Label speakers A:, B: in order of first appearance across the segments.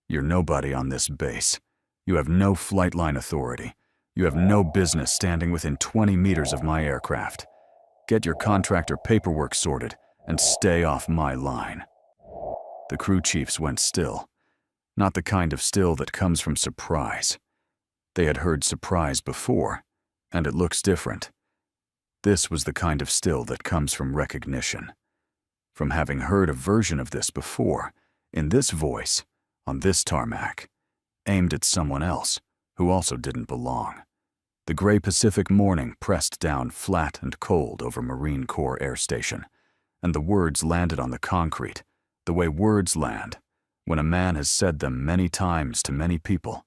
A: You're nobody on this base. You have no flight line authority. You have no business standing within 20 meters of my aircraft. Get your contractor paperwork sorted and stay off my line." The crew chiefs went still. Not the kind of still that comes from surprise. They had heard surprise before, and it looks different. This was the kind of still that comes from recognition. From having heard a version of this before, in this voice, on this tarmac, aimed at someone else who also didn't belong. The gray Pacific morning pressed down flat and cold over Marine Corps Air Station, and the words landed on the concrete, the way words land when a man has said them many times to many people,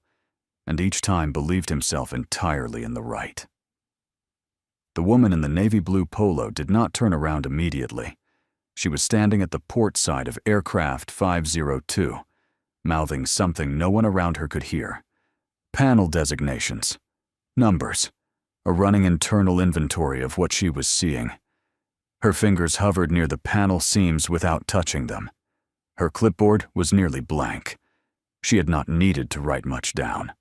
A: and each time believed himself entirely in the right. The woman in the navy blue polo did not turn around immediately. She was standing at the port side of aircraft 502, mouthing something no one around her could hear. Panel designations, numbers, a running internal inventory of what she was seeing. Her fingers hovered near the panel seams without touching them. Her clipboard was nearly blank. She had not needed to write much down.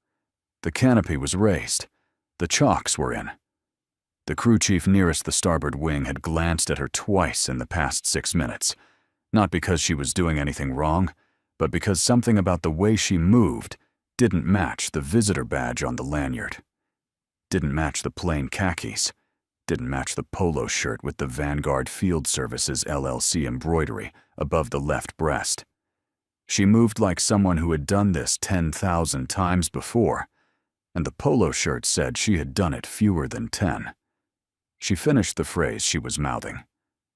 A: The canopy was raised. The chocks were in. The crew chief nearest the starboard wing had glanced at her twice in the past 6 minutes, not because she was doing anything wrong, but because something about the way she moved didn't match the visitor badge on the lanyard. Didn't match the plain khakis. Didn't match the polo shirt with the Vanguard Field Services LLC embroidery above the left breast. She moved like someone who had done this 10,000 times before, and the polo shirt said she had done it fewer than 10. She finished the phrase she was mouthing.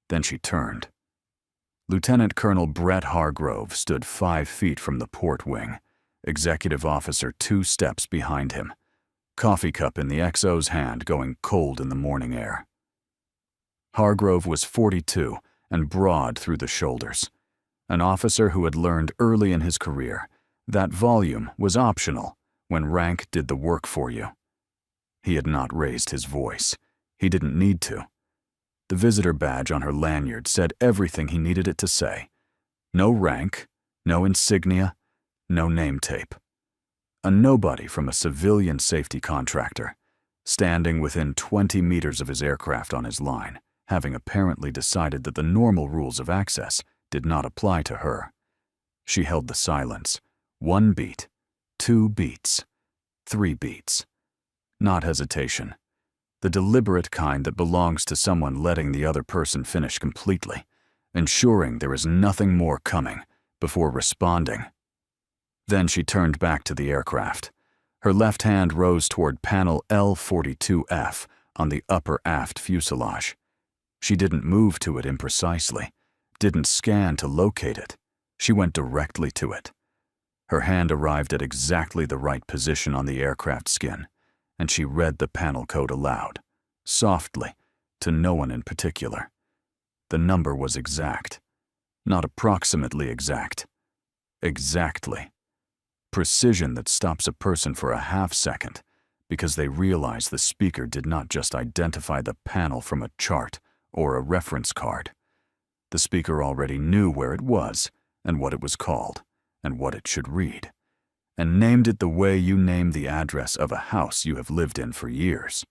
A: Then she turned. Lieutenant Colonel Brett Hargrove stood 5 feet from the port wing, executive officer 2 steps behind him, coffee cup in the XO's hand going cold in the morning air. Hargrove was 42 and broad through the shoulders, an officer who had learned early in his career that volume was optional when rank did the work for you. He had not raised his voice. He didn't need to. The visitor badge on her lanyard said everything he needed it to say. No rank, no insignia, no name tape. A nobody from a civilian safety contractor, standing within 20 meters of his aircraft on his line, having apparently decided that the normal rules of access did not apply to her. She held the silence. 1 beat, 2 beats, 3 beats. Not hesitation. The deliberate kind that belongs to someone letting the other person finish completely, ensuring there is nothing more coming before responding. Then she turned back to the aircraft. Her left hand rose toward panel L42F on the upper aft fuselage. She didn't move to it imprecisely, didn't scan to locate it. She went directly to it. Her hand arrived at exactly the right position on the aircraft skin, and she read the panel code aloud, softly, to no one in particular. The number was exact, not approximately exact. Exactly. Precision that stops a person for a half-second because they realize the speaker did not just identify the panel from a chart or a reference card. The speaker already knew where it was and what it was called and what it should read, and named it the way you name the address of a house you have lived in for years.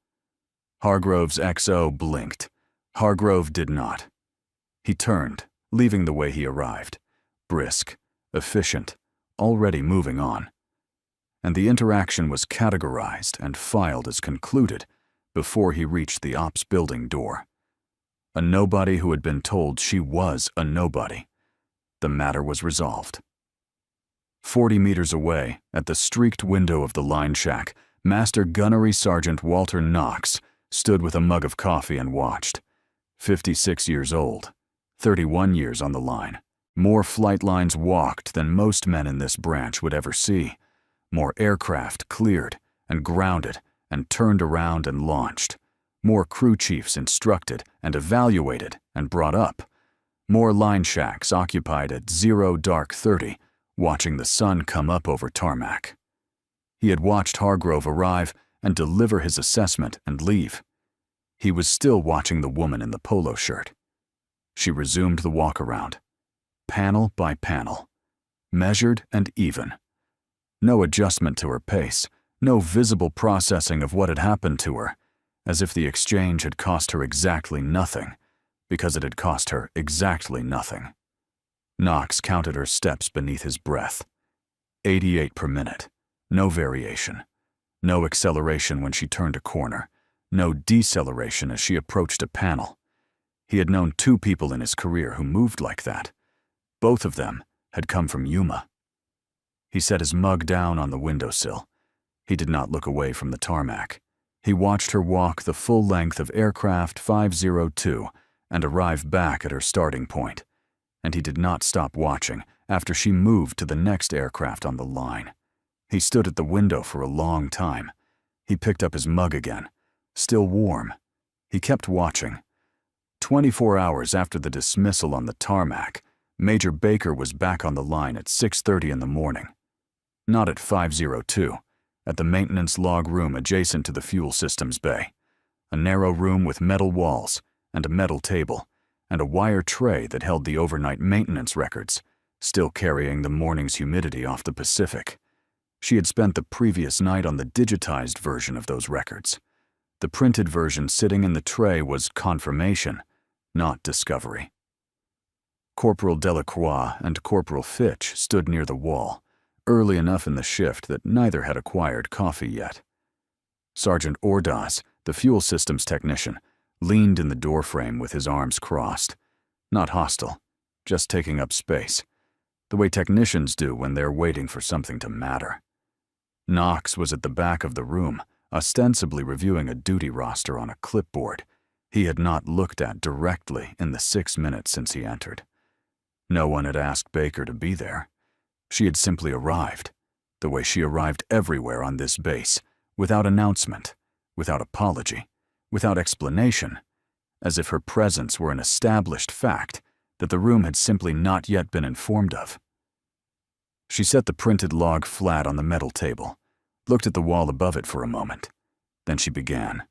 A: Hargrove's XO blinked. Hargrove did not. He turned, leaving the way he arrived, brisk, efficient, already moving on. And the interaction was categorized and filed as concluded before he reached the ops building door. A nobody who had been told she was a nobody. The matter was resolved. 40 meters away, at the streaked window of the line shack, Master Gunnery Sergeant Walter Knox stood with a mug of coffee and watched. 56 years old, 31 years on the line. More flight lines walked than most men in this branch would ever see. More aircraft cleared and grounded and turned around and launched. More crew chiefs instructed and evaluated and brought up. More line shacks occupied at 0:30, watching the sun come up over tarmac. He had watched Hargrove arrive and deliver his assessment and leave. He was still watching the woman in the polo shirt. She resumed the walk-around, panel by panel, measured and even, No adjustment to her pace, no visible processing of what had happened to her, as if the exchange had cost her exactly nothing, because it had cost her exactly nothing. Knox counted her steps beneath his breath. 88 per minute. No variation. No acceleration when she turned a corner. No deceleration as she approached a panel. He had known 2 people in his career who moved like that. Both of them had come from Yuma. He set his mug down on the windowsill. He did not look away from the tarmac. He watched her walk the full length of aircraft 502 and arrive back at her starting point. And he did not stop watching after she moved to the next aircraft on the line. He stood at the window for a long time. He picked up his mug again, still warm. He kept watching. 24 hours after the dismissal on the tarmac, Major Baker was back on the line at 6:30 in the morning. Not at 502, at the maintenance log room adjacent to the fuel systems bay. A narrow room with metal walls and a metal table, and a wire tray that held the overnight maintenance records, still carrying the morning's humidity off the Pacific. She had spent the previous night on the digitized version of those records. The printed version sitting in the tray was confirmation, not discovery. Corporal Delacroix and Corporal Fitch stood near the wall, early enough in the shift that neither had acquired coffee yet. Sergeant Ordaz, the fuel systems technician, leaned in the doorframe with his arms crossed. Not hostile, just taking up space, the way technicians do when they're waiting for something to matter. Knox was at the back of the room, ostensibly reviewing a duty roster on a clipboard he had not looked at directly in the 6 minutes since he entered. No one had asked Baker to be there. She had simply arrived, the way she arrived everywhere on this base, without announcement, without apology, without explanation, as if her presence were an established fact that the room had simply not yet been informed of. She set the printed log flat on the metal table, looked at the wall above it for a moment. Then she began.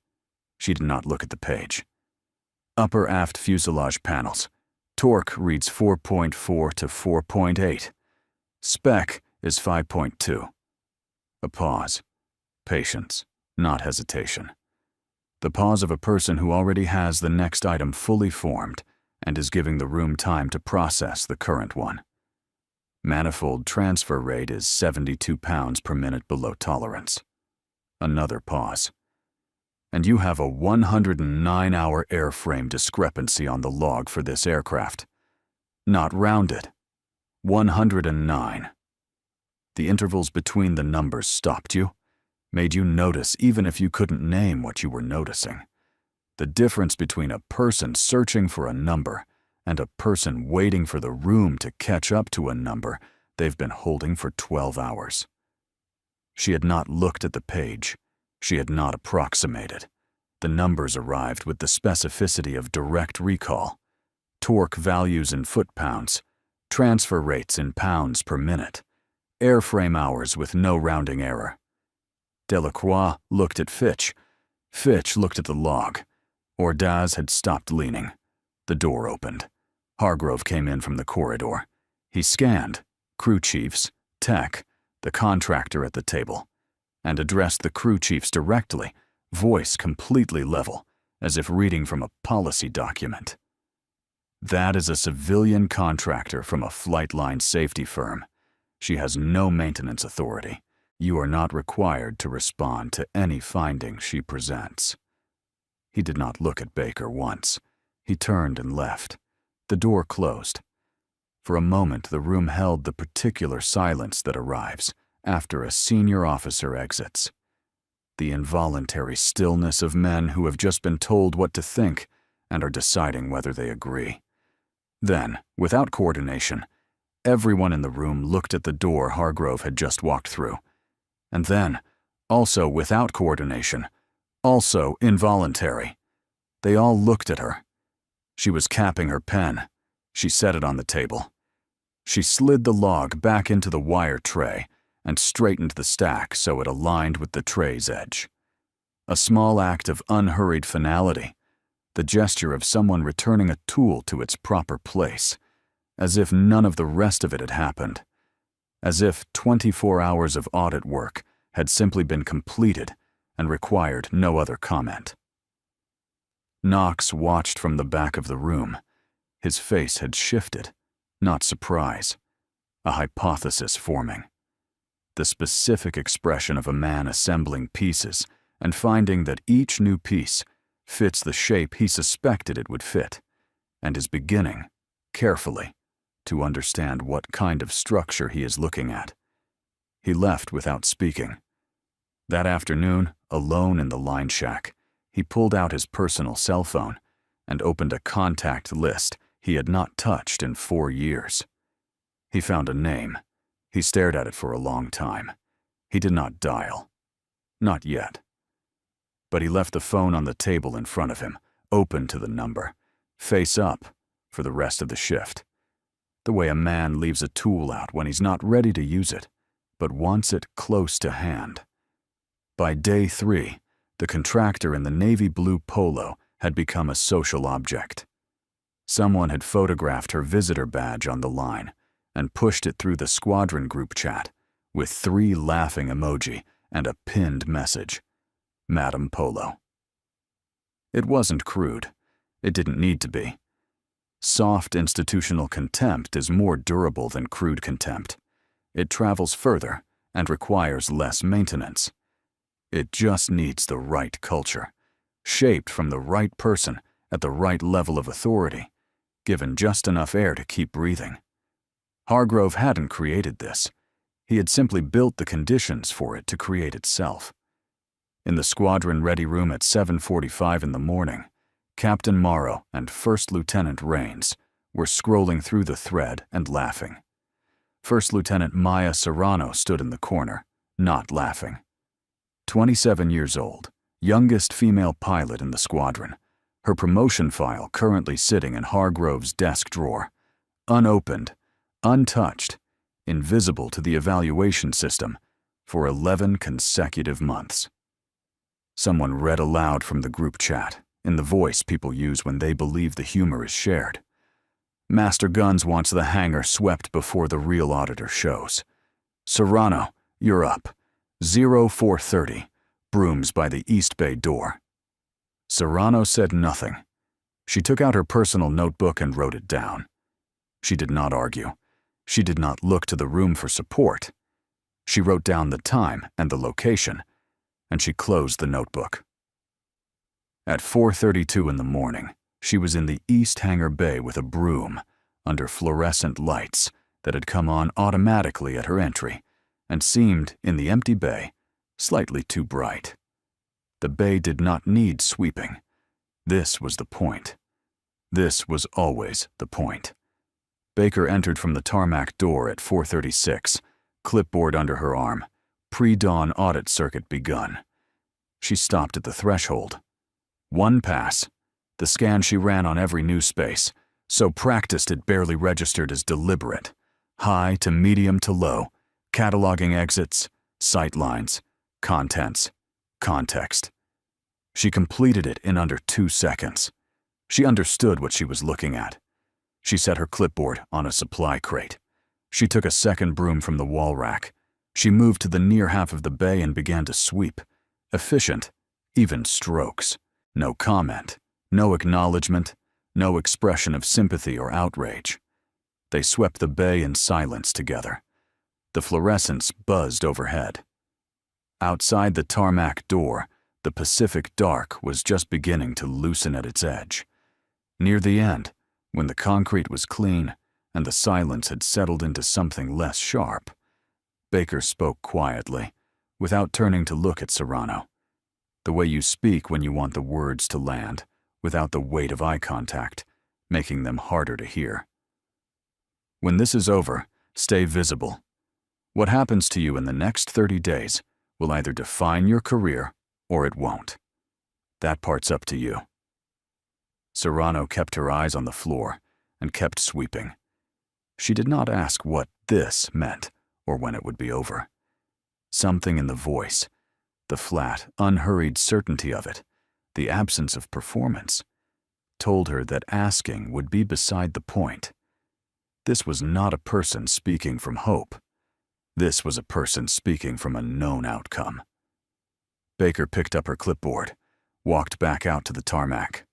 A: She did not look at the page. Upper aft fuselage panels. Torque reads 4.4 to 4.8. Spec is 5.2. A pause. Patience, not hesitation. The pause of a person who already has the next item fully formed and is giving the room time to process the current one. Manifold transfer rate is 72 pounds per minute below tolerance. Another pause. And you have a 109-hour airframe discrepancy on the log for this aircraft. Not rounded. 109. The intervals between the numbers stopped you, made you notice even if you couldn't name what you were noticing. The difference between a person searching for a number and a person waiting for the room to catch up to a number they've been holding for 12 hours. She had not looked at the page. She had not approximated. The numbers arrived with the specificity of direct recall. Torque values in foot-pounds, transfer rates in pounds per minute, airframe hours with no rounding error. Delacroix looked at Fitch. Fitch looked at the log. Ordaz had stopped leaning. The door opened. Hargrove came in from the corridor. He scanned crew chiefs, tech, the contractor at the table, and addressed the crew chiefs directly, voice completely level, as if reading from a policy document. That is a civilian contractor from a flight line safety firm. She has no maintenance authority. You are not required to respond to any findings she presents. He did not look at Baker once. He turned and left. The door closed. For a moment, the room held the particular silence that arrives after a senior officer exits. The involuntary stillness of men who have just been told what to think and are deciding whether they agree. Then, without coordination, everyone in the room looked at the door Hargrove had just walked through. And then, also without coordination, also involuntary, they all looked at her. She was capping her pen. She set it on the table. She slid the log back into the wire tray and straightened the stack so it aligned with the tray's edge. A small act of unhurried finality, the gesture of someone returning a tool to its proper place, as if none of the rest of it had happened. as if 24 hours of audit work had simply been completed and required no other comment. Knox watched from the back of the room. His face had shifted, not surprise, a hypothesis forming. The specific expression of a man assembling pieces and finding that each new piece fits the shape he suspected it would fit, and is beginning, carefully, to understand what kind of structure he is looking at. He left without speaking. That afternoon, alone in the line shack, he pulled out his personal cell phone and opened a contact list he had not touched in 4 years. He found a name. He stared at it for a long time. He did not dial. Not yet. But he left the phone on the table in front of him, open to the number, face up, for the rest of the shift. The way a man leaves a tool out when he's not ready to use it, but wants it close to hand. By day 3, the contractor in the navy blue polo had become a social object. Someone had photographed her visitor badge on the line and pushed it through the squadron group chat with 3 laughing emoji and a pinned message. Madam Polo. It wasn't crude. It didn't need to be. Soft institutional contempt is more durable than crude contempt. It travels further and requires less maintenance. It just needs the right culture, shaped from the right person at the right level of authority, given just enough air to keep breathing. Hargrove hadn't created this. He had simply built the conditions for it to create itself. In the squadron ready room at 7:45 in the morning, Captain Morrow and First Lieutenant Rains were scrolling through the thread and laughing. First Lieutenant Maya Serrano stood in the corner, not laughing. 27 years old, youngest female pilot in the squadron, her promotion file currently sitting in Hargrove's desk drawer, unopened, untouched, invisible to the evaluation system for 11 consecutive months. Someone read aloud from the group chat, in the voice people use when they believe the humor is shared. Master Guns wants the hangar swept before the real auditor shows. Serrano, you're up. 0430, brooms by the East Bay door. Serrano said nothing. She took out her personal notebook and wrote it down. She did not argue. She did not look to the room for support. She wrote down the time and the location, and she closed the notebook. At 4:32 in the morning, she was in the East Hangar Bay with a broom, under fluorescent lights that had come on automatically at her entry, and seemed, in the empty bay, slightly too bright. The bay did not need sweeping. This was the point. This was always the point. Baker entered from the tarmac door at 4:36, clipboard under her arm, pre-dawn audit circuit begun. She stopped at the threshold. 1 pass, the scan she ran on every new space, so practiced it barely registered as deliberate. High to medium to low, cataloging exits, sight lines, contents, context. She completed it in under 2 seconds. She understood what she was looking at. She set her clipboard on a supply crate. She took a second broom from the wall rack. She moved to the near half of the bay and began to sweep. Efficient, even strokes. No comment, no acknowledgement, no expression of sympathy or outrage. They swept the bay in silence together. The fluorescence buzzed overhead. Outside the tarmac door, the Pacific dark was just beginning to loosen at its edge. Near the end, when the concrete was clean and the silence had settled into something less sharp, Baker spoke quietly, without turning to look at Serrano. The way you speak when you want the words to land, without the weight of eye contact, making them harder to hear. When this is over, stay visible. What happens to you in the next 30 days will either define your career or it won't. That part's up to you. Serrano kept her eyes on the floor and kept sweeping. She did not ask what this meant or when it would be over. Something in the voice, the flat, unhurried certainty of it, the absence of performance, told her that asking would be beside the point. This was not a person speaking from hope. This was a person speaking from a known outcome. Baker picked up her clipboard, walked back out to the tarmac.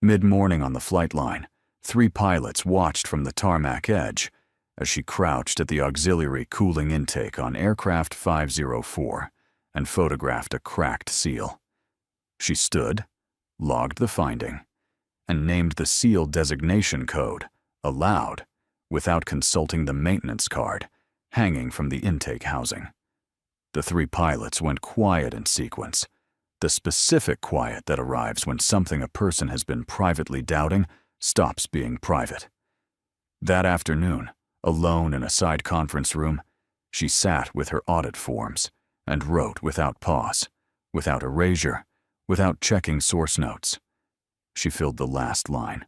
A: Mid-morning on the flight line, 3 pilots watched from the tarmac edge as she crouched at the auxiliary cooling intake on aircraft 504 and photographed a cracked seal. She stood, logged the finding, and named the seal designation code aloud without consulting the maintenance card hanging from the intake housing. The 3 pilots went quiet in sequence, the specific quiet that arrives when something a person has been privately doubting stops being private. That afternoon, alone in a side conference room, she sat with her audit forms and wrote without pause, without erasure, without checking source notes. She filled the last line,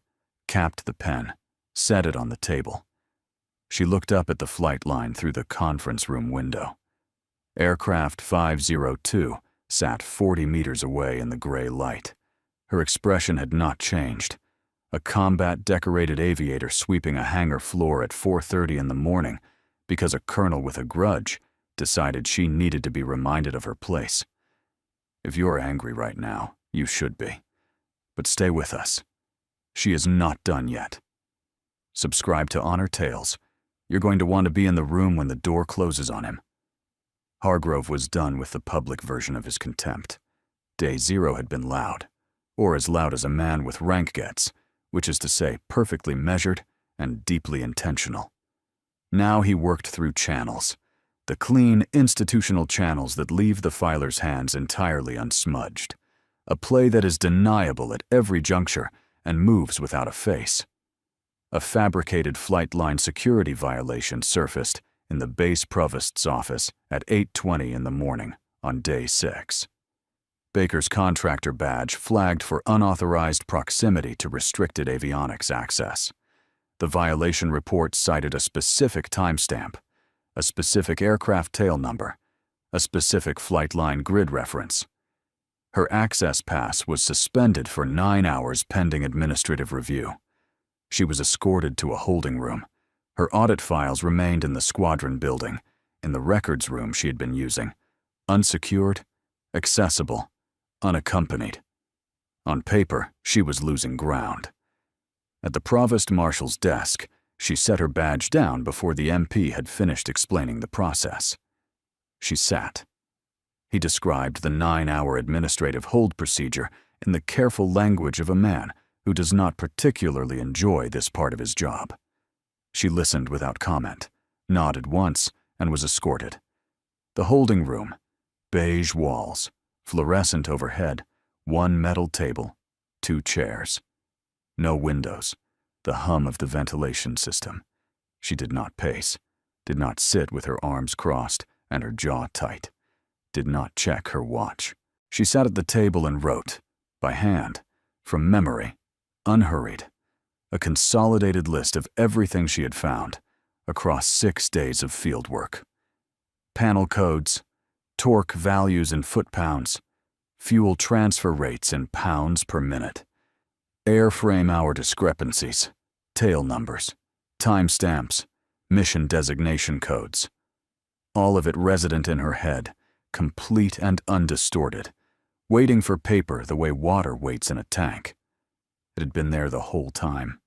A: capped the pen, set it on the table. She looked up at the flight line through the conference room window. Aircraft 502 sat 40 meters away in the gray light. Her expression had not changed. A combat-decorated aviator sweeping a hangar floor at 4:30 in the morning because a colonel with a grudge decided she needed to be reminded of her place. If you're angry right now, you should be. But stay with us. She is not done yet. Subscribe to Honor Tales. You're going to want to be in the room when the door closes on him. Hargrove was done with the public version of his contempt. Day 0 had been loud, or as loud as a man with rank gets, which is to say perfectly measured and deeply intentional. Now he worked through channels, the clean, institutional channels that leave the filer's hands entirely unsmudged, a play that is deniable at every juncture and moves without a face. A fabricated flight line security violation surfaced in the base provost's office at 8:20 in the morning on day 6. Baker's contractor badge flagged for unauthorized proximity to restricted avionics access. The violation report cited a specific timestamp, a specific aircraft tail number, a specific flight line grid reference. Her access pass was suspended for 9 hours pending administrative review. She was escorted to a holding room. Her audit files remained in the squadron building, in the records room she had been using, unsecured, accessible, unaccompanied. On paper, she was losing ground. At the provost marshal's desk, she set her badge down before the MP had finished explaining the process. She sat. He described the 9-hour administrative hold procedure in the careful language of a man who does not particularly enjoy this part of his job. She listened without comment, nodded once, and was escorted. The holding room, beige walls, fluorescent overhead, 1 metal table, 2 chairs. No windows, the hum of the ventilation system. She did not pace, did not sit with her arms crossed and her jaw tight, did not check her watch. She sat at the table and wrote, by hand, from memory, unhurried, a consolidated list of everything she had found across 6 days of field work. Panel codes, torque values in foot-pounds, fuel transfer rates in pounds per minute, airframe hour discrepancies, tail numbers, timestamps, mission designation codes. All of it resident in her head, complete and undistorted, waiting for paper the way water waits in a tank. It had been there the whole time.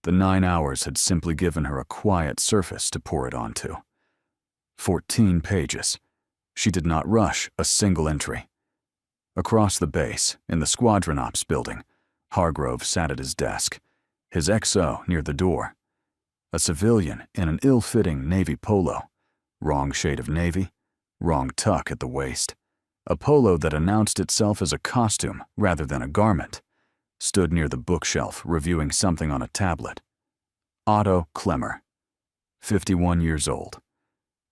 A: The 9 hours had simply given her a quiet surface to pour it onto. 14 pages. She did not rush a single entry. Across the base, in the squadron ops building, Hargrove sat at his desk, his XO near the door. A civilian in an ill-fitting navy polo, wrong shade of navy, wrong tuck at the waist, a polo that announced itself as a costume rather than a garment, stood near the bookshelf reviewing something on a tablet. Otto Klemmer, 51 years old,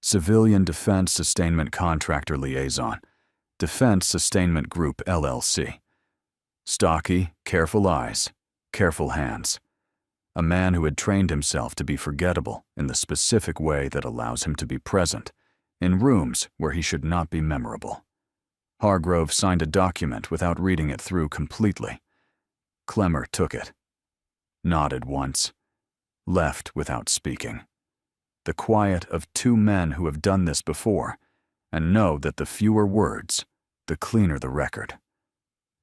A: Civilian Defense Sustainment Contractor Liaison, Defense Sustainment Group LLC. Stocky, careful eyes, careful hands. A man who had trained himself to be forgettable in the specific way that allows him to be present, in rooms where he should not be memorable. Hargrove signed a document without reading it through completely. Klemmer took it, nodded once, left without speaking. the quiet of two men who have done this before, and know that the fewer words, the cleaner the record.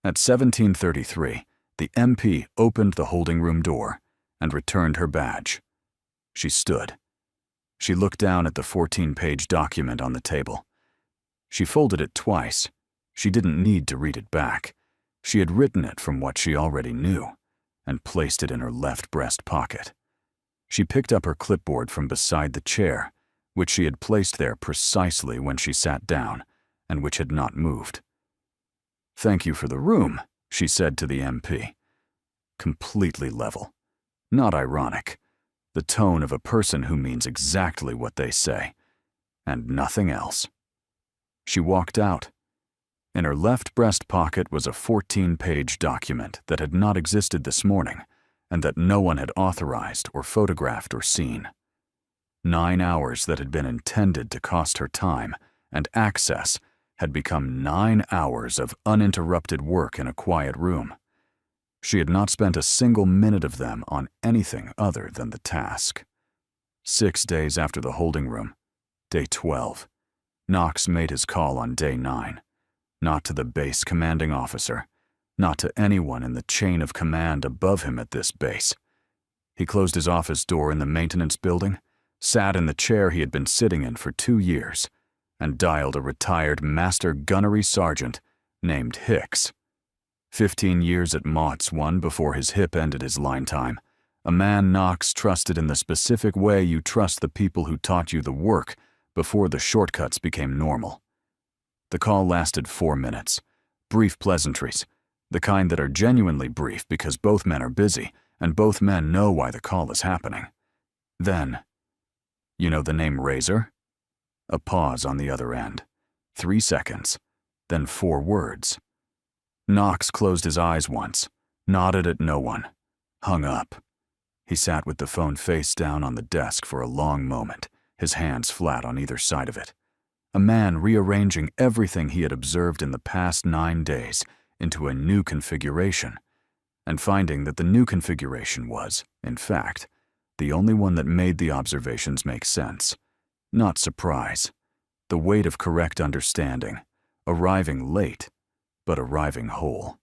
A: At 17:33, the MP opened the holding room door and returned her badge. She stood. She looked down at the 14-page document on the table. She folded it twice. She didn't need to read it back. She had written it from what she already knew and placed it in her left breast pocket. She picked up her clipboard from beside the chair, which she had placed there precisely when she sat down and which had not moved. "Thank you for the room," she said to the MP. Completely level. Not ironic. The tone of a person who means exactly what they say, and nothing else. She walked out. In her left breast pocket was a 14-page document that had not existed this morning and that no one had authorized or photographed or seen. 9 hours that had been intended to cost her time and access had become 9 hours of uninterrupted work in a quiet room. She had not spent a single minute of them on anything other than the task. 6 days after the holding room, day 12, Knox made his call on day 9. Not to the base commanding officer, not to anyone in the chain of command above him at this base. He closed his office door in the maintenance building, sat in the chair he had been sitting in for 2 years, and dialed a retired master gunnery sergeant named Hicks. 15 years at Mott's 1 before his hip ended his line time, a man Knox trusted in the specific way you trust the people who taught you the work before the shortcuts became normal. The call lasted 4 minutes. Brief pleasantries, the kind that are genuinely brief because both men are busy and both men know why the call is happening. Then, "You know the name Razor?" A pause on the other end. 3 seconds. Then 4 words. Knox closed his eyes once, nodded at no one, hung up. He sat with the phone face down on the desk for a long moment, his hands flat on either side of it. A man rearranging everything he had observed in the past 9 days into a new configuration, and finding that the new configuration was, in fact, the only one that made the observations make sense. Not surprise. The weight of correct understanding, arriving late, but arriving whole.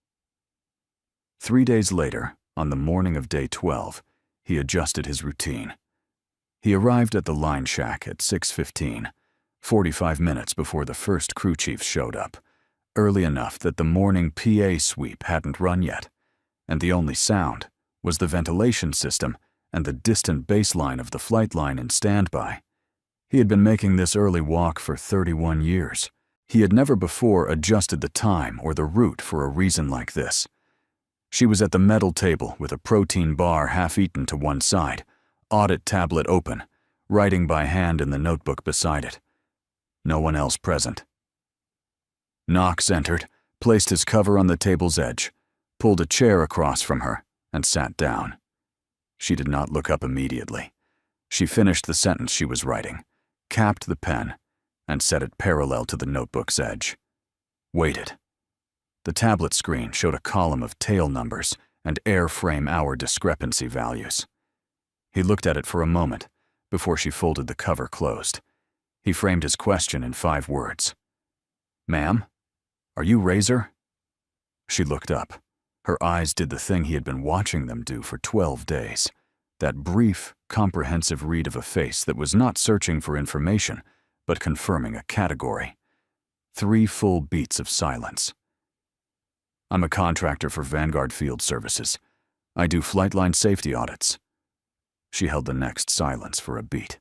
A: 3 days later, on the morning of day 12, he adjusted his routine. He arrived at the line shack at 6:15, 45 minutes before the first crew chiefs showed up, early enough that the morning PA sweep hadn't run yet, and the only sound was the ventilation system and the distant baseline of the flight line in standby. He had been making this early walk for 31 years. He had never before adjusted the time or the route for a reason like this. She was at the metal table with a protein bar half-eaten to one side, audit tablet open, writing by hand in the notebook beside it. No one else present. Knox entered, placed his cover on the table's edge, pulled a chair across from her, and sat down. She did not look up immediately. She finished the sentence she was writing, capped the pen, and set it parallel to the notebook's edge. Waited. The tablet screen showed a column of tail numbers and airframe hour discrepancy values. He looked at it for a moment before she folded the cover closed. He framed his question in 5 words. "Ma'am, are you Razor?" She looked up. Her eyes did the thing he had been watching them do for 12 days. That brief, comprehensive read of a face that was not searching for information, but confirming a category. 3 full beats of silence. "I'm a contractor for Vanguard Field Services. I do flight line safety audits." She held the next silence for a beat.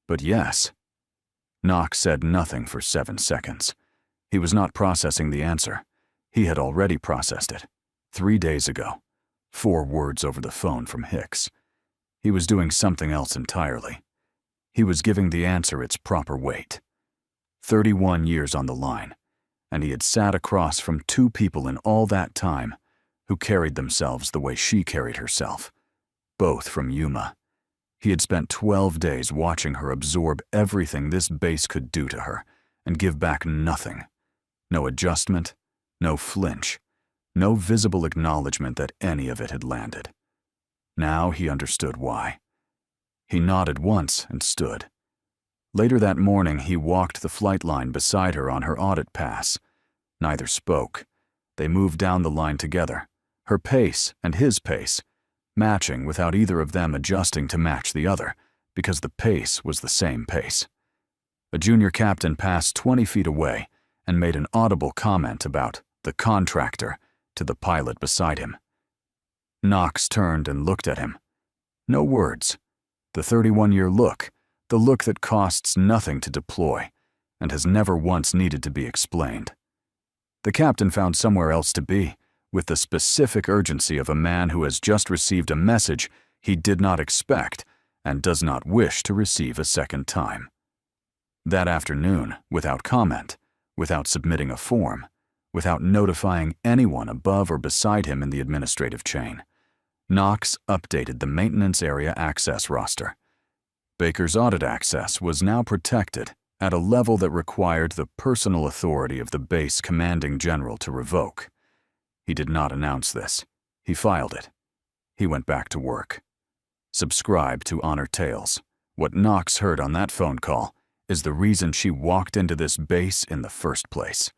A: "But yes." Knox said nothing for 7 seconds. He was not processing the answer. He had already processed it. 3 days ago. 4 words over the phone from Hicks. He was doing something else entirely. He was giving the answer its proper weight. 31 years on the line, and he had sat across from 2 people in all that time who carried themselves the way she carried herself, both from Yuma. He had spent 12 days watching her absorb everything this base could do to her and give back nothing. No adjustment, no flinch, no visible acknowledgement that any of it had landed. Now he understood why. He nodded once and stood. Later that morning, he walked the flight line beside her on her audit pass. Neither spoke. They moved down the line together, her pace and his pace, matching without either of them adjusting to match the other, because the pace was the same pace. A junior captain passed 20 feet away and made an audible comment about the contractor to the pilot beside him. Knox turned and looked at him. No words. The 31-year look, the look that costs nothing to deploy and has never once needed to be explained. The captain found somewhere else to be, with the specific urgency of a man who has just received a message he did not expect and does not wish to receive a second time. That afternoon, without comment, without submitting a form, without notifying anyone above or beside him in the administrative chain, Knox updated the maintenance area access roster. Baker's audit access was now protected at a level that required the personal authority of the base commanding general to revoke. He did not announce this. He filed it. He went back to work. Subscribe to Honor Tales. What Knox heard on that phone call is the reason she walked into this base in the first place.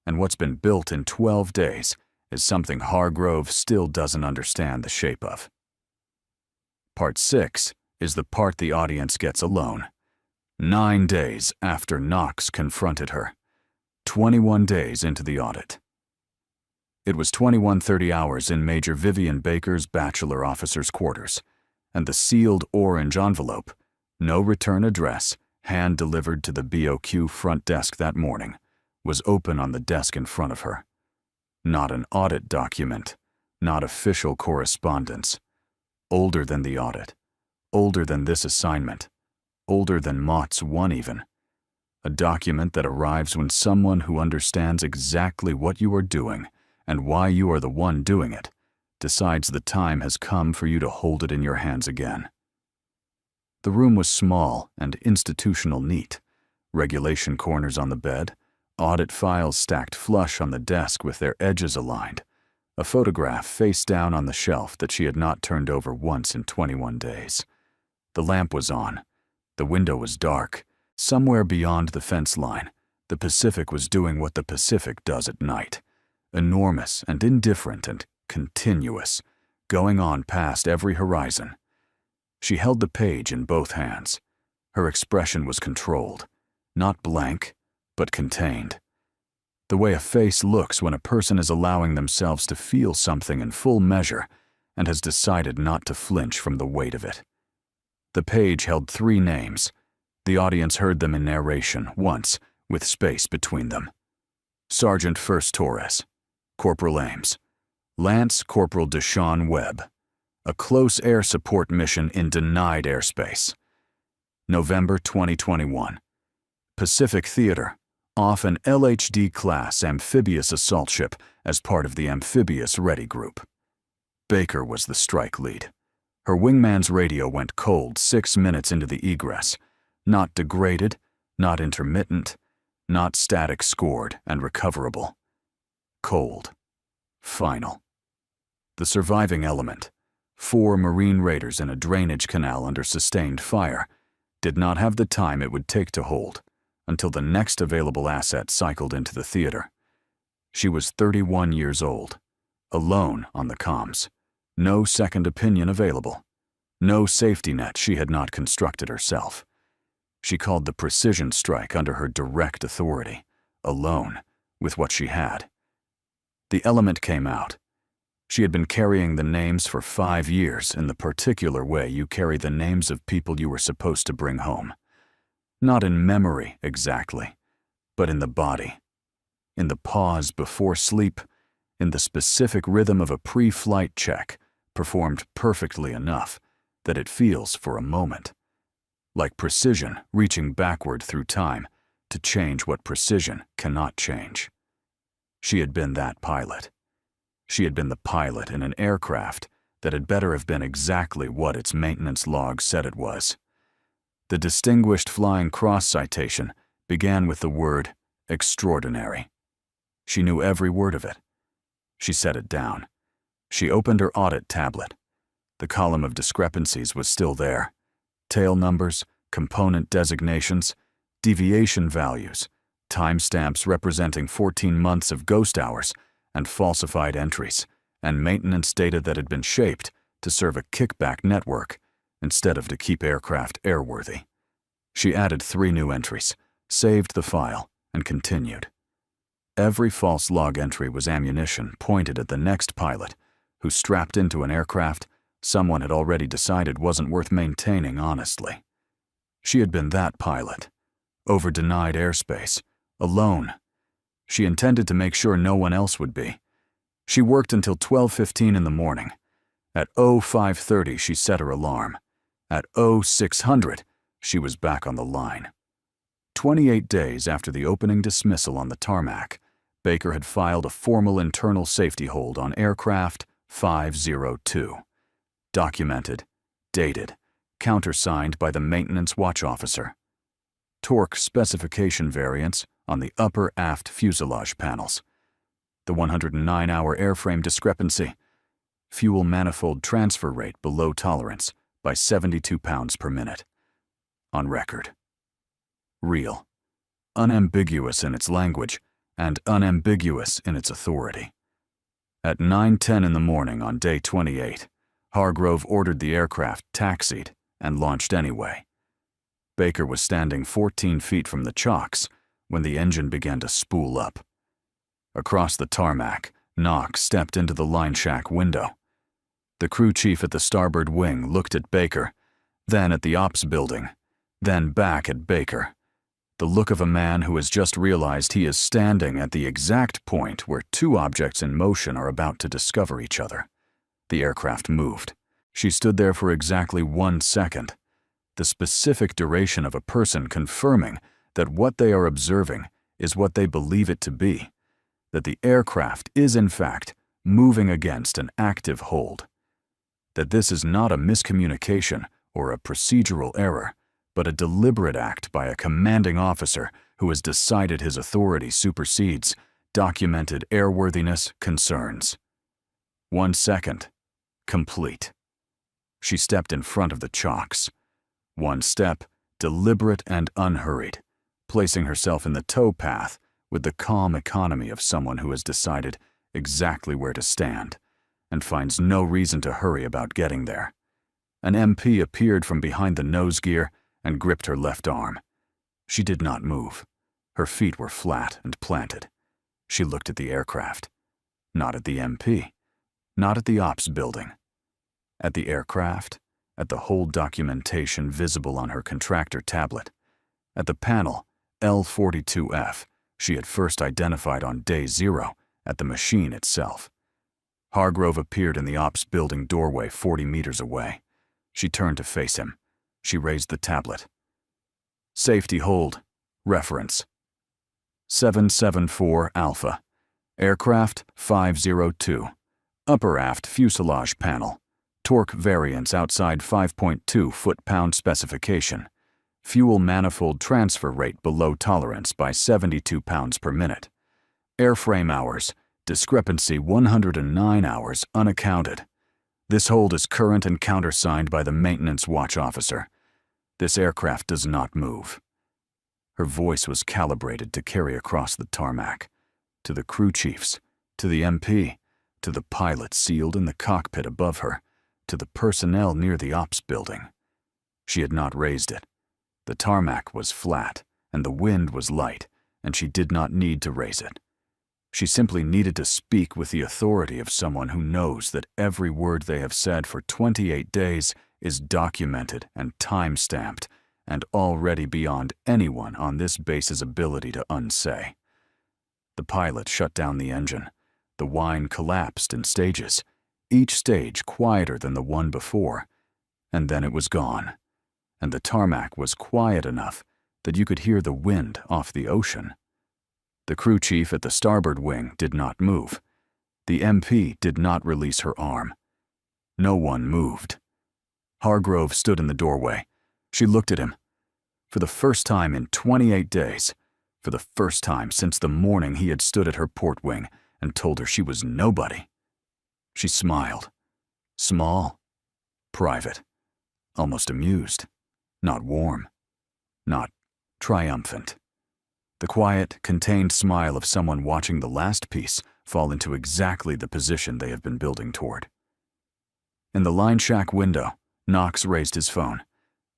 A: And what's been built in 12 days is something Hargrove still doesn't understand the shape of. Part 6 is the part the audience gets alone. 9 days after Knox confronted her. 21 days into the audit. It was 21:30 hours in Major Vivian Baker's bachelor officer's quarters, and the sealed orange envelope, no return address, hand-delivered to the BOQ front desk that morning, was open on the desk in front of her. Not an audit document, not official correspondence. Older than the audit, older than this assignment, older than Mott's one even. A document that arrives when someone who understands exactly what you are doing and why you are the one doing it decides the time has come for you to hold it in your hands again. The room was small and institutional neat. Regulation corners on the bed, audit files stacked flush on the desk with their edges aligned, a photograph face down on the shelf that she had not turned over once in 21 days. The lamp was on. The window was dark. Somewhere beyond the fence line, the Pacific was doing what the Pacific does at night. Enormous and indifferent and continuous, going on past every horizon. She held the page in both hands. Her expression was controlled, not blank, but contained. The way a face looks when a person is allowing themselves to feel something in full measure and has decided not to flinch from the weight of it. The page held 3 names. The audience heard them in narration once, with space between them. Sergeant First Torres, Corporal Ames, Lance Corporal Deshaun Webb. A close air support mission in denied airspace. November 2021. Pacific Theater, off an LHD-class amphibious assault ship as part of the Amphibious Ready Group. Baker was the strike lead. Her wingman's radio went cold 6 minutes into the egress. Not degraded, not intermittent, not static scored and recoverable. Cold. Final. The surviving element, 4 Marine raiders in a drainage canal under sustained fire, did not have the time it would take to hold until the next available asset cycled into the theater. She was 31 years old, alone on the comms, no second opinion available, no safety net she had not constructed herself. She called the precision strike under her direct authority, alone, with what she had. The element came out. She had been carrying the names for 5 years in the particular way you carry the names of people you were supposed to bring home. Not in memory, exactly, but in the body. In the pause before sleep, in the specific rhythm of a pre-flight check, performed perfectly enough that it feels for a moment. Like precision reaching backward through time to change what precision cannot change. She had been that pilot. She had been the pilot in an aircraft that had better have been exactly what its maintenance log said it was. The Distinguished Flying Cross citation began with the word extraordinary. She knew every word of it. She set it down. She opened her audit tablet. The column of discrepancies was still there. tail numbers, component designations, deviation values, timestamps representing 14 months of ghost hours, and falsified entries, and maintenance data that had been shaped to serve a kickback network instead of to keep aircraft airworthy. She added 3 new entries, saved the file, and continued. Every false log entry was ammunition pointed at the next pilot, who strapped into an aircraft someone had already decided wasn't worth maintaining honestly. She had been that pilot, over-denied airspace, alone. She intended to make sure no one else would be. She worked until 12:15 in the morning. At 05:30, she set her alarm. At 0600, she was back on the line. 28 days after the opening dismissal on the tarmac, Baker had filed a formal internal safety hold on aircraft 502. Documented, dated, countersigned by the maintenance watch officer. Torque specification variance on the upper aft fuselage panels. The 109-hour airframe discrepancy. Fuel manifold transfer rate below tolerance by 72 pounds per minute. On record. Real. Unambiguous in its language and unambiguous in its authority. At 9:10 in the morning on day 28, Hargrove ordered the aircraft taxied and launched anyway. Baker was standing 14 feet from the chocks when the engine began to spool up. Across the tarmac, Knox stepped into the line shack window. The crew chief at the starboard wing looked at Baker, then at the ops building, then back at Baker. The look of a man who has just realized he is standing at the exact point where 2 objects in motion are about to discover each other. The aircraft moved. She stood there for exactly 1 second, the specific duration of a person confirming that what they are observing is what they believe it to be, that the aircraft is in fact moving against an active hold, that this is not a miscommunication or a procedural error, but a deliberate act by a commanding officer who has decided his authority supersedes documented airworthiness concerns. 1 second. Complete. She stepped in front of the chocks. 1 step, deliberate and unhurried, placing herself in the tow path with the calm economy of someone who has decided exactly where to stand and finds no reason to hurry about getting there. An MP appeared from behind the nose gear and gripped her left arm. She did not move. Her feet were flat and planted. She looked at the aircraft. Not at the MP. Not at the ops building. At the aircraft, at the whole documentation visible on her contractor tablet, at the panel L42F she had first identified on day 0 at the machine itself. Hargrove appeared in the ops building doorway 40 meters away. She turned to face him. She raised the tablet. Safety hold. Reference. 774 Alpha. Aircraft 502. Upper aft fuselage panel. Torque variance outside 5.2 foot-pound specification. Fuel manifold transfer rate below tolerance by 72 pounds per minute. Airframe hours. Discrepancy 109 hours unaccounted. This hold is current and countersigned by the maintenance watch officer. This aircraft does not move. Her voice was calibrated to carry across the tarmac, to the crew chiefs, to the MP, to the pilot sealed in the cockpit above her, to the personnel near the ops building. She had not raised it. The tarmac was flat, and the wind was light, and she did not need to raise it. She simply needed to speak with the authority of someone who knows that every word they have said for 28 days is documented and time-stamped and already beyond anyone on this base's ability to unsay. The pilot shut down the engine. The whine collapsed in stages, each stage quieter than the one before, and then it was gone, and the tarmac was quiet enough that you could hear the wind off the ocean. The crew chief at the starboard wing did not move. The MP did not release her arm. No one moved. Hargrove stood in the doorway. She looked at him. For the first time in 28 days, for the first time since the morning he had stood at her port wing and told her she was nobody. She smiled. Small, private, almost amused. Not warm. Not triumphant. The quiet, contained smile of someone watching the last piece fall into exactly the position they have been building toward. In the line shack window, Knox raised his phone.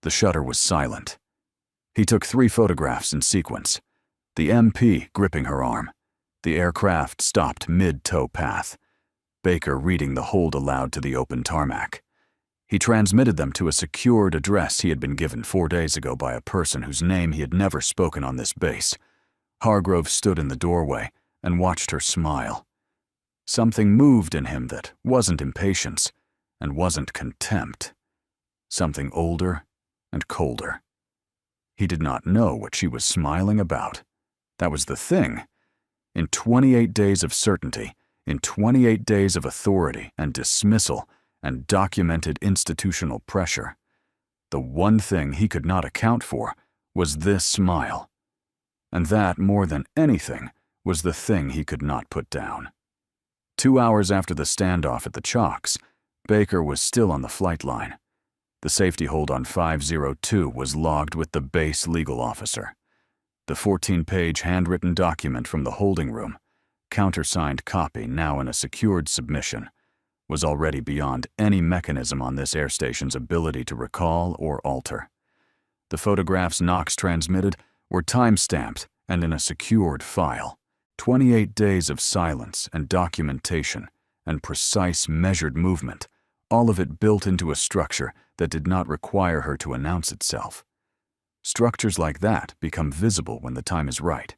A: The shutter was silent. He took 3 photographs in sequence. The MP gripping her arm. The aircraft stopped mid-tow path. Baker reading the hold aloud to the open tarmac. He transmitted them to a secured address he had been given 4 days ago by a person whose name he had never spoken on this base. Hargrove stood in the doorway and watched her smile. Something moved in him that wasn't impatience and wasn't contempt. Something older and colder. He did not know what she was smiling about. That was the thing. In 28 days of certainty, in 28 days of authority and dismissal and documented institutional pressure, the one thing he could not account for was this smile. And that, more than anything, was the thing he could not put down. 2 hours after the standoff at the Chalks, Baker was still on the flight line. The safety hold on 502 was logged with the base legal officer. The 14-page handwritten document from the holding room, countersigned copy now in a secured submission, was already beyond any mechanism on this air station's ability to recall or alter. The photographs Knox transmitted were time-stamped and in a secured file. 28 days of silence and documentation and precise measured movement, all of it built into a structure that did not require her to announce itself. Structures like that become visible when the time is right,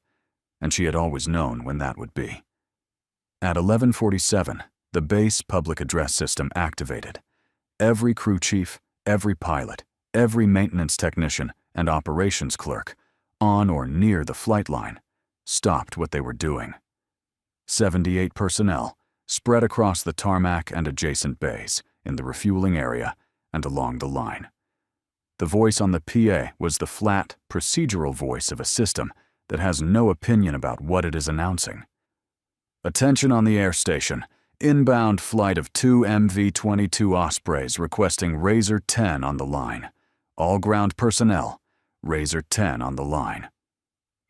A: and she had always known when that would be. At 11:47, the base public address system activated. Every crew chief, every pilot, every maintenance technician, and operations clerk, on or near the flight line, stopped what they were doing. 78 personnel, spread across the tarmac and adjacent bays, in the refueling area, and along the line. The voice on the PA was the flat, procedural voice of a system that has no opinion about what it is announcing. Attention on the air station. Inbound flight of 2 MV-22 Ospreys requesting Razor 10 on the line. All ground personnel, Razor 10 on the line.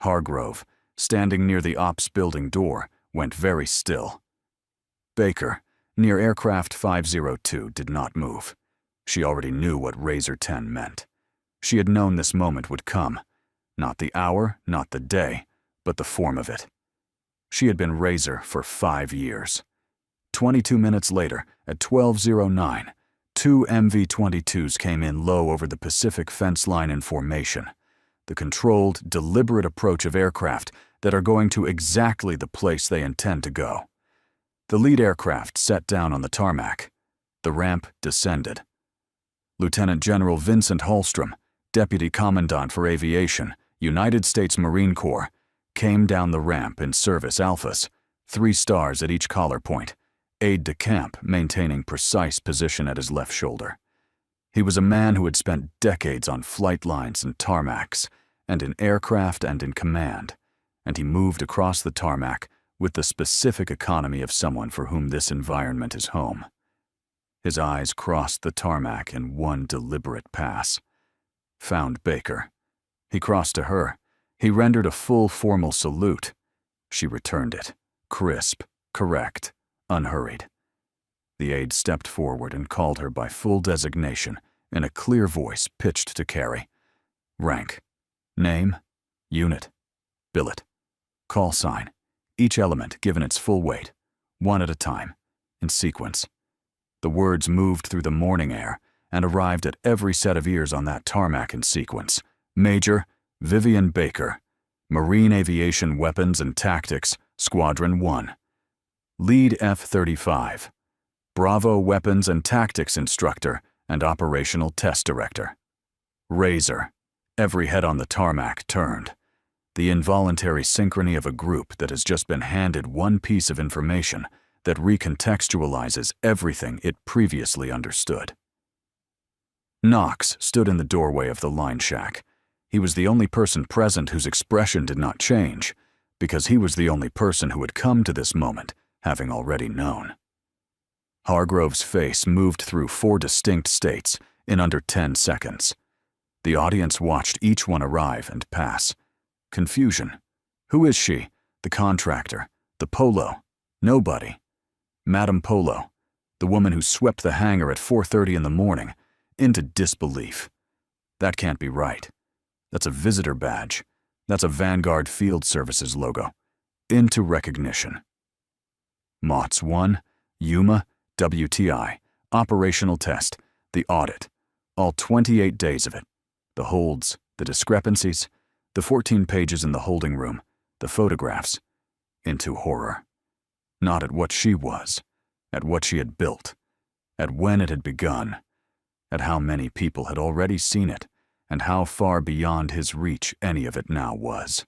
A: Hargrove, standing near the ops building door, went very still. Baker, near aircraft 502, did not move. She already knew what Razor 10 meant. She had known this moment would come. Not the hour, not the day, but the form of it. She had been Razor for 5 years. 22 minutes later, at 12:09, 2 MV-22s came in low over the Pacific fence line in formation. The controlled, deliberate approach of aircraft that are going to exactly the place they intend to go. The lead aircraft set down on the tarmac. The ramp descended. Lieutenant General Vincent Hallstrom, Deputy Commandant for Aviation, United States Marine Corps, came down the ramp in service alphas, 3 stars at each collar point, aide-de-camp maintaining precise position at his left shoulder. He was a man who had spent decades on flight lines and tarmacs, and in aircraft and in command, and he moved across the tarmac with the specific economy of someone for whom this environment is home. His eyes crossed the tarmac in one deliberate pass. Found Baker. He crossed to her. He rendered a full formal salute. She returned it, crisp, correct, unhurried. The aide stepped forward and called her by full designation in a clear voice pitched to carry. Rank, name, unit, billet, call sign, each element given its full weight, one at a time, in sequence. The words moved through the morning air and arrived at every set of ears on that tarmac in sequence. Major Vivian Baker, Marine Aviation Weapons and Tactics, Squadron 1. Lead F-35, Bravo Weapons and Tactics Instructor and Operational Test Director. Razor. Every head on the tarmac turned. The involuntary synchrony of a group that has just been handed one piece of information that recontextualizes everything it previously understood. Knox stood in the doorway of the line shack. He was the only person present whose expression did not change, because he was the only person who had come to this moment, having already known. Hargrove's face moved through 4 distinct states in under 10 seconds. The audience watched each one arrive and pass. Confusion. Who is she? The contractor. The Polo. Nobody. Madame Polo, the woman who swept the hangar at 4:30 in the morning, into disbelief. That can't be right. That's a visitor badge. That's a Vanguard Field Services logo. Into recognition. MOTS 1, Yuma, WTI, operational test, the audit, all 28 days of it. The holds, the discrepancies, the 14 pages in the holding room, the photographs. Into horror. Not at what she was, at what she had built, at when it had begun, at how many people had already seen it, and how far beyond his reach any of it now was.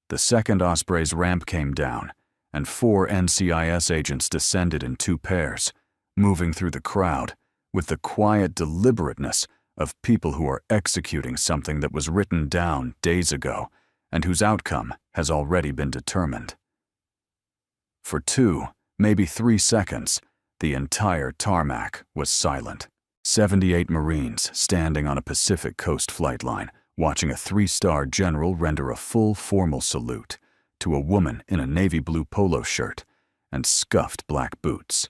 A: The second Osprey's ramp came down, and 4 NCIS agents descended in 2 pairs, moving through the crowd with the quiet deliberateness of people who are executing something that was written down days ago and whose outcome has already been determined. For 2, maybe 3 seconds, the entire tarmac was silent. 78 Marines standing on a Pacific Coast flight line, watching a 3-star general render a full formal salute to a woman in a navy blue polo shirt and scuffed black boots,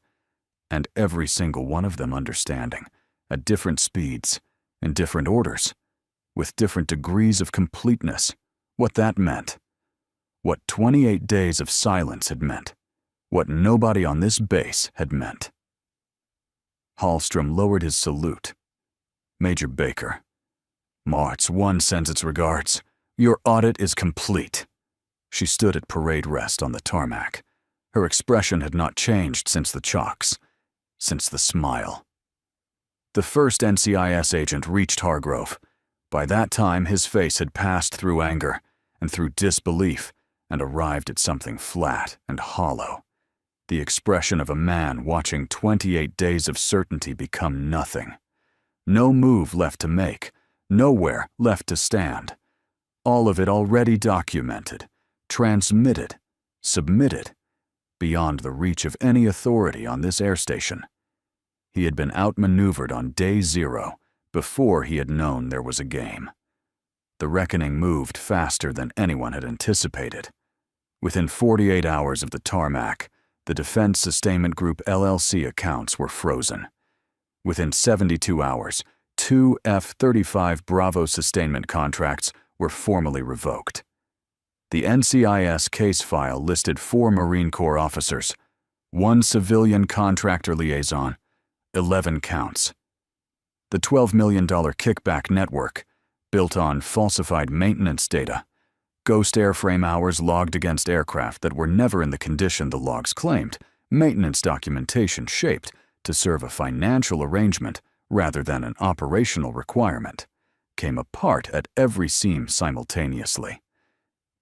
A: and every single one of them understanding, at different speeds, in different orders, with different degrees of completeness, what that meant, what 28 days of silence had meant, what nobody on this base had meant. Hallstrom lowered his salute. Major Baker. MOTS 1 sends its regards. Your audit is complete. She stood at parade rest on the tarmac. Her expression had not changed since the chocks, since the smile. The first NCIS agent reached Hargrove. By that time, his face had passed through anger and through disbelief and arrived at something flat and hollow. The expression of a man watching 28 days of certainty become nothing. No move left to make, nowhere left to stand. All of it already documented, transmitted, submitted, beyond the reach of any authority on this air station. He had been outmaneuvered on day 0 before he had known there was a game. The reckoning moved faster than anyone had anticipated. Within 48 hours of the tarmac, the Defense Sustainment Group LLC accounts were frozen. Within 72 hours, 2 F-35 Bravo sustainment contracts were formally revoked. The NCIS case file listed 4 Marine Corps officers, 1 civilian contractor liaison, 11 counts. The $12 million kickback network, built on falsified maintenance data, ghost airframe hours logged against aircraft that were never in the condition the logs claimed, maintenance documentation shaped to serve a financial arrangement rather than an operational requirement, came apart at every seam simultaneously.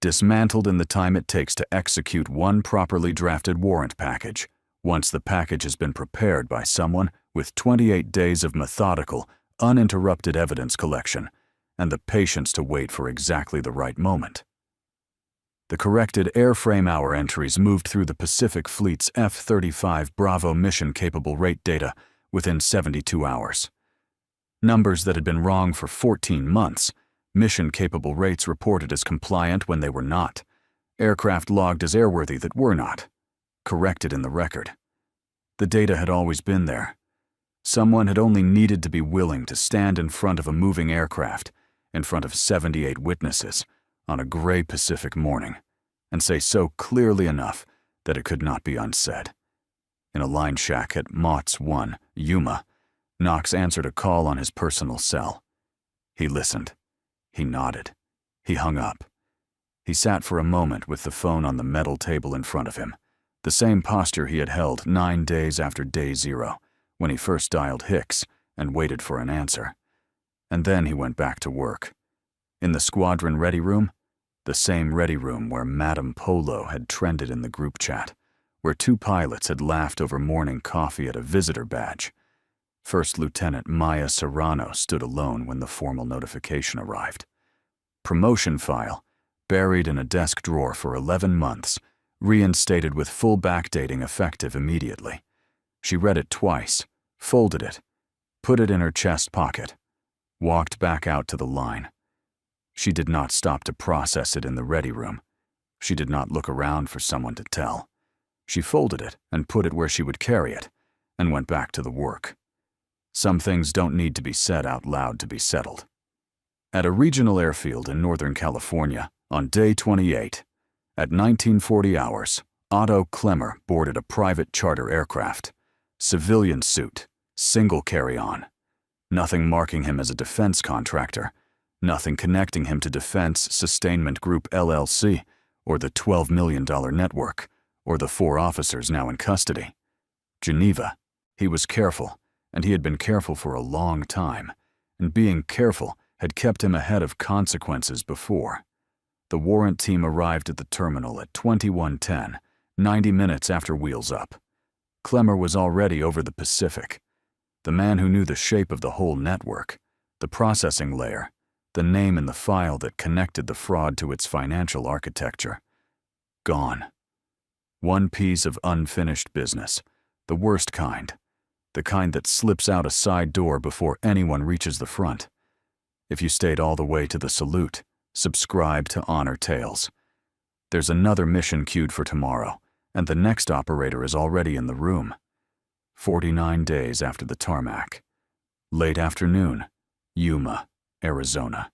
A: Dismantled in the time it takes to execute one properly drafted warrant package, once the package has been prepared by someone with 28 days of methodical, uninterrupted evidence collection, and the patience to wait for exactly the right moment. The corrected airframe hour entries moved through the Pacific Fleet's F-35 Bravo mission-capable rate data within 72 hours. Numbers that had been wrong for 14 months, mission-capable rates reported as compliant when they were not, aircraft logged as airworthy that were not, corrected in the record. The data had always been there. Someone had only needed to be willing to stand in front of a moving aircraft, in front of 78 witnesses, on a gray Pacific morning, and say so clearly enough that it could not be unsaid. In a line shack at MOTS 1, Yuma, Knox answered a call on his personal cell. He listened. He nodded. He hung up. He sat for a moment with the phone on the metal table in front of him, the same posture he had held 9 days after day 0, when he first dialed Hicks and waited for an answer. And then he went back to work. In the squadron ready room, the same ready room where Madame Polo had trended in the group chat, where 2 pilots had laughed over morning coffee at a visitor badge. First Lieutenant Maya Serrano stood alone when the formal notification arrived. Promotion file, buried in a desk drawer for 11 months, reinstated with full backdating effective immediately. She read it twice, folded it, put it in her chest pocket. walked back out to the line. She did not stop to process it in the ready room. She did not look around for someone to tell. She folded it and put it where she would carry it, and went back to the work. Some things don't need to be said out loud to be settled. At a regional airfield in Northern California, on day 28, at 1940 hours, Otto Klemmer boarded a private charter aircraft. Civilian suit, single carry-on. Nothing marking him as a defense contractor, nothing connecting him to Defense Sustainment Group LLC, or the $12 million network, or the 4 officers now in custody. Geneva. He was careful, and he had been careful for a long time, and being careful had kept him ahead of consequences before. The warrant team arrived at the terminal at 21:10, 90 minutes after wheels up. Klemmer was already over the Pacific. The man who knew the shape of the whole network, the processing layer, the name in the file that connected the fraud to its financial architecture. Gone. One piece of unfinished business, the worst kind, the kind that slips out a side door before anyone reaches the front. If you stayed all the way to the salute, subscribe to Honor Tales. There's another mission queued for tomorrow, and the next operator is already in the room. 49 days after the tarmac. Late afternoon, Yuma, Arizona.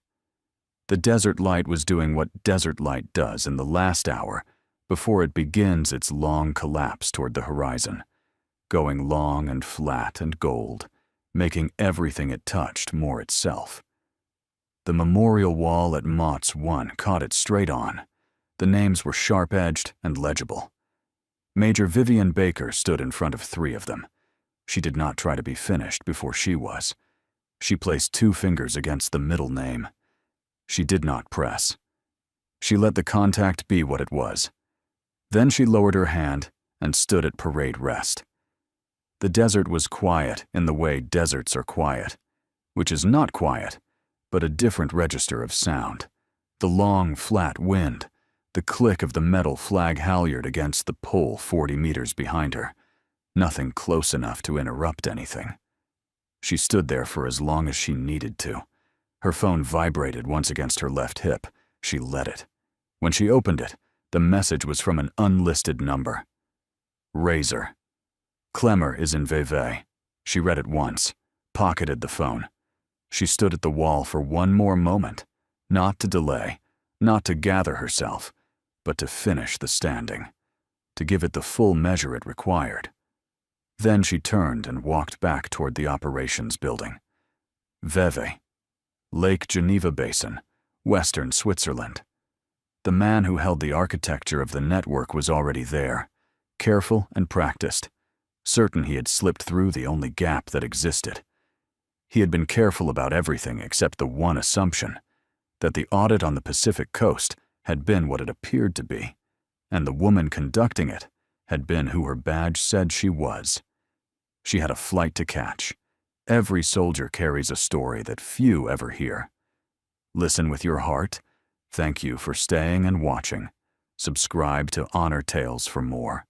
A: The desert light was doing what desert light does in the last hour before it begins its long collapse toward the horizon, going long and flat and gold, making everything it touched more itself. The memorial wall at Mott's 1 caught it straight on. The names were sharp-edged and legible. Major Vivian Baker stood in front of 3 of them. She did not try to be finished before she was. She placed 2 fingers against the middle name. She did not press. She let the contact be what it was. Then she lowered her hand and stood at parade rest. The desert was quiet in the way deserts are quiet, which is not quiet, but a different register of sound. The long, flat wind, the click of the metal flag halyard against the pole 40 meters behind her. Nothing close enough to interrupt anything. She stood there for as long as she needed to. Her phone vibrated once against her left hip. She let it. When she opened it, the message was from an unlisted number. Razor. Klemmer is in Vevey. She read it once, pocketed the phone. She stood at the wall for one more moment, not to delay, not to gather herself, but to finish the standing, to give it the full measure it required. Then she turned and walked back toward the operations building. Vevey, Lake Geneva Basin, Western Switzerland. The man who held the architecture of the network was already there, careful and practiced, certain he had slipped through the only gap that existed. He had been careful about everything except the one assumption, that the audit on the Pacific coast had been what it appeared to be, and the woman conducting it had been who her badge said she was. She had a flight to catch. Every soldier carries a story that few ever hear. Listen with your heart. Thank you for staying and watching. Subscribe to Honor Tales for more.